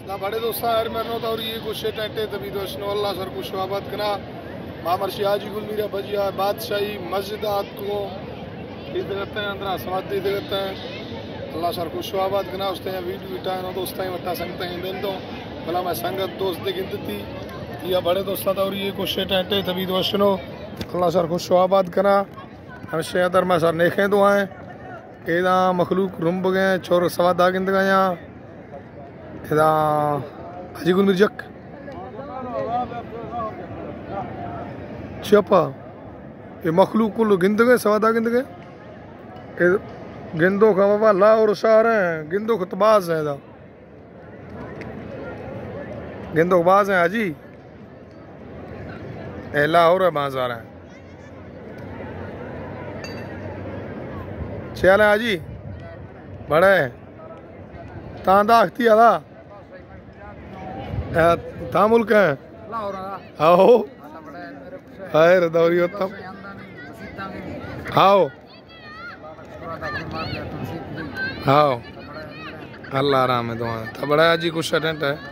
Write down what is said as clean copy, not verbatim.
ना बड़े दोस्ता यार मेरे नो तो और ये कुछ टेंटे तभी दोस्त नो अल्लाह सर कुछ आबाद कना मामर शियाजी गुल मीरा भजिया बादशाही मस्जिद को ईद करते हैं अंदर समाधि ईद करते हैं अल्लाह सर कुछ आबाद कना उसते हैं वीडियो बिटाए नो दोस्ता ही वट्टा संगते हैं दिन दो भला मैं संगत दोस्त दे गिनती या बड़े दोस्ता तो और ये कुछ टेंटे तभी दोस्त नो अल्लाह सर कुछ आबाद कना हमेशा अदर मैं सर नेखे तो आए एदा मखलूक रुम गए छोर सवादा गिंद गया एदा हाजी गुल मिर्जक चपा ये मखलूक कुल गिंद गए सवादा गिंद गए गिंदो का बाबा ला और शार हैं गिंदो खतबाज है एदा गिंदो बाज हैं हाजी एला और बाजार हैं चल है हाजी बड़े तांदा अख्ती आला ता मुल्क है आओ हाय रदौरी उत्तम आओ आओ अल्लाह आराम है तुम्हारा था बड़ा हाजी कुछ टेंट है